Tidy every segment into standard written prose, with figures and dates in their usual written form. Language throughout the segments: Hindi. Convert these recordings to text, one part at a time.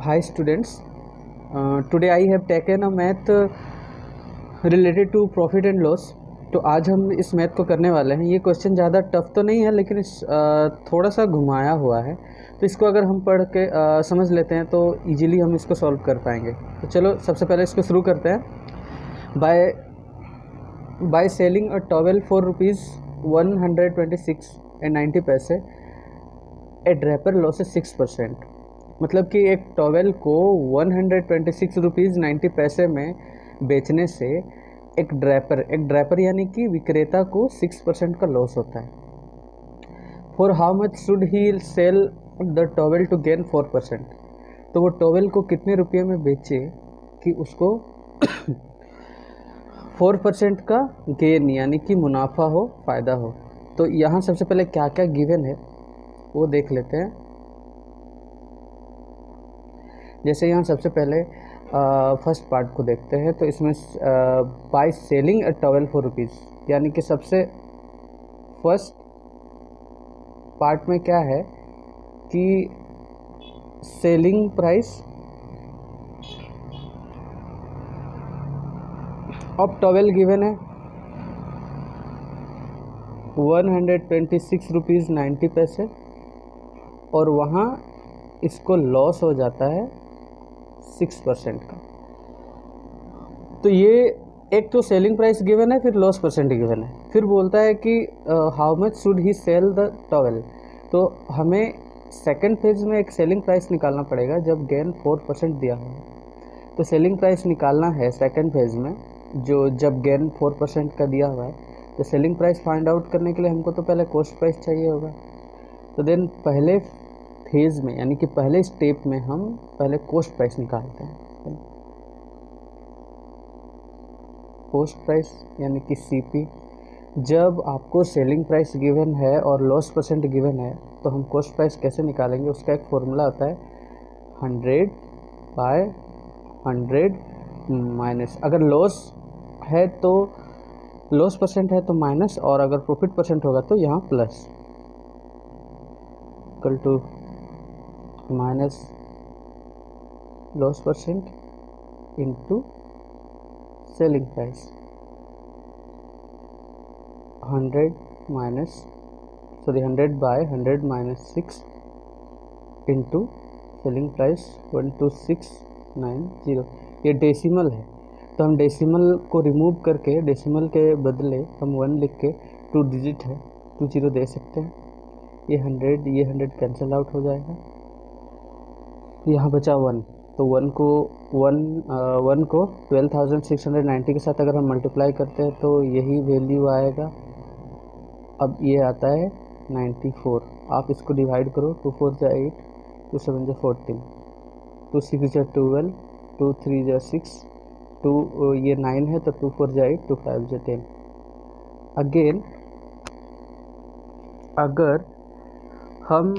Hi students, today I have taken a math related to profit and loss। तो आज हम इस मैथ को करने वाले हैं। ये क्वेश्चन ज़्यादा टफ तो नहीं है, लेकिन थोड़ा सा घुमाया हुआ है, तो इसको अगर हम पढ़ के समझ लेते हैं तो इजीली हम इसको सॉल्व कर पाएंगे। तो चलो सबसे पहले इसको शुरू करते हैं। By selling a towel for ₹126.90 A Draper losses 6%। मतलब कि एक टॉवेल को ₹126.90 में बेचने से एक ड्रैपर यानी कि विक्रेता को 6% का लॉस होता है। For how much should he sell the towel to gain 4%। तो वो टॉवेल को कितने रुपये में बेचे कि उसको 4% का गेन यानी कि मुनाफा हो, फ़ायदा हो। तो यहाँ सबसे पहले क्या क्या गिवन है वो देख लेते हैं। जैसे यहाँ सबसे पहले फर्स्ट पार्ट को देखते हैं, तो इसमें by selling a towel for ₹, यानी कि सबसे फर्स्ट पार्ट में क्या है कि selling price of towel given है ₹126.90 और वहाँ इसको लॉस हो जाता है 6% का। तो ये एक तो सेलिंग प्राइस गिवन है, फिर लॉस परसेंट गिवन है, फिर बोलता है कि how much should he sell the towel. तो हमें सेकंड फेज में एक सेलिंग प्राइस निकालना पड़ेगा जब गेन 4% दिया हो। तो सेलिंग प्राइस निकालना है सेकंड फेज में, जो जब गेन 4% का दिया हुआ है। तो सेलिंग प्राइस फाइंड आउट करने के लिए हमको तो पहले कॉस्ट प्राइस चाहिए होगा। तो देन पहले फेज में यानी कि पहले स्टेप में हम पहले कॉस्ट प्राइस निकालते हैं। कॉस्ट प्राइस यानी कि सीपी। जब आपको सेलिंग प्राइस गिवन है और लॉस परसेंट गिवन है, तो हम कॉस्ट प्राइस कैसे निकालेंगे, उसका एक फॉर्मूला होता है 100/100 माइनस। अगर लॉस है तो लॉस परसेंट है तो माइनस, और अगर प्रॉफिट परसेंट होगा तो यहाँ plus, equal to minus loss percent into selling price. 100/100 minus 6 into selling price 12690। ये डेसिमल है, तो हम डेसिमल को रिमूव करके डेसिमल के बदले हम 1 लिख के 2 डिजिट है 20 दे सकते हैं। ये 100 कैंसिल आउट हो जाएगा, यहाँ बचा 1। तो 1 को 12,690 के साथ अगर हम मल्टीप्लाई करते हैं तो यही वैल्यू आएगा। अब ये आता है 94। आप इसको डिवाइड करो, 2 4 जा 8, 2 7 जा 14, 2 6 जा 12, 2 3 जा 6, 2 ये 9 है तो 2 4 जा 8, 2 5 जा 10। अगेन अगर हम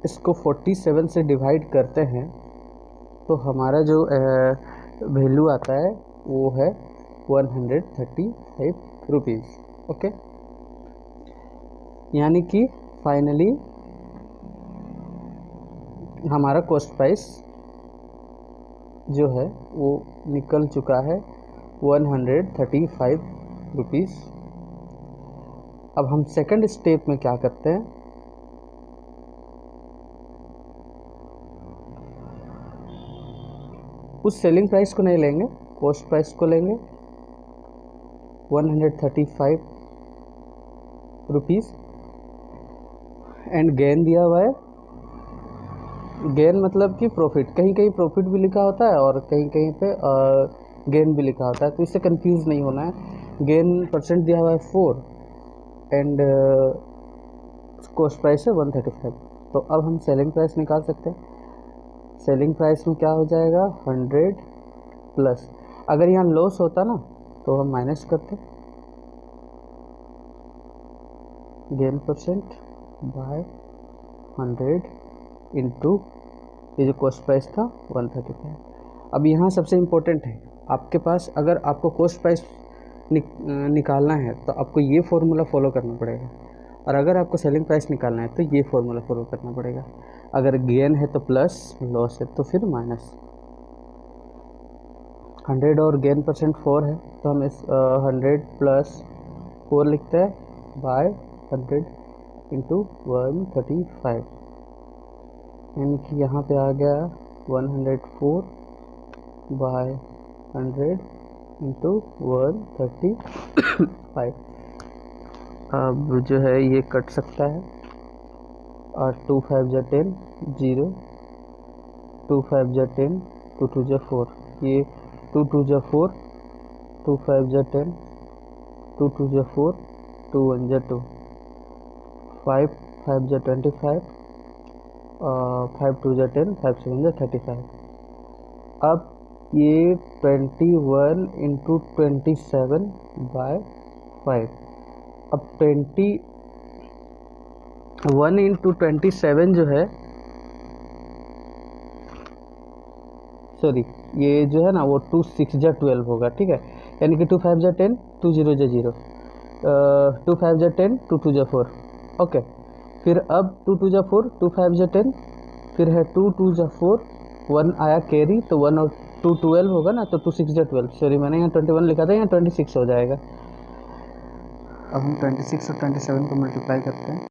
इसको 47 से डिवाइड करते हैं तो हमारा जो वैल्यू आता है वो है 135 रुपीज़। ओके, यानी कि फाइनली हमारा कॉस्ट प्राइस जो है वो निकल चुका है 135 रुपीज़। अब हम सेकंड स्टेप में क्या करते हैं, उस सेलिंग प्राइस को नहीं लेंगे, कॉस्ट प्राइस को लेंगे 135 रुपीज़ एंड गेन दिया हुआ है। गेन मतलब कि प्रॉफिट, कहीं कहीं प्रॉफिट भी लिखा होता है और कहीं कहीं पे गेन भी लिखा होता है, तो इससे कंफ्यूज नहीं होना है। गेन परसेंट दिया हुआ है 4 एंड कॉस्ट प्राइस है 135। तो अब हम सेलिंग प्राइस निकाल सकते हैं। सेलिंग प्राइस में क्या हो जाएगा 100 प्लस, अगर यहाँ लॉस होता ना तो हम माइनस करते, गेन परसेंट बाय 100 इंटू ये जो कॉस्ट प्राइस था 135। अब यहाँ सबसे इम्पोर्टेंट है, आपके पास अगर आपको कॉस्ट प्राइस निकालना है तो आपको ये फॉर्मूला फॉलो करना पड़ेगा। और अगर आपको सेलिंग प्राइस निकालना है तो ये फॉर्मूला फॉलो करना पड़ेगा। अगर गेन है तो प्लस, लॉस है तो फिर माइनस। 100 और गेन परसेंट 4 है तो हम इस 100 प्लस 4 लिखते हैं बाय 100 इंटू 135, यानी कि यहाँ पे आ गया 104 बाय 100 इंटू 135। अब जो है ये कट सकता है और 2 5 जा 10, 0, 2 5 जा 10, 2 2 जा 4, ये 2 2 जा 4, 2 5 जा 10, 2 2 जा 4, 2 1 जा 2, 5 5 जा 25, 5 2 जा 10, 5 7 जा 35। अब ये 21 इंटू 27 बाय 5। अब 21 इंटू 27 जो है, सॉरी ये जो है ना वो 2 6 जा 12 होगा, ठीक है। यानी कि 2 5 जा 10, 2 0 जा 0, 2 5 जा 10, 2 2 जा 4, ओके। फिर अब 2 2 जा 4, 2 5 जा 10, फिर है 2 2 जा 4, 1 आया कैरी तो 1 और 2 12 होगा ना, तो 2 6 जा 12, सॉरी मैंने यहाँ 21 लिखा था, यहाँ 26 हो जाएगा। अब हम 26 और 27 को मल्टीप्लाई करते हैं।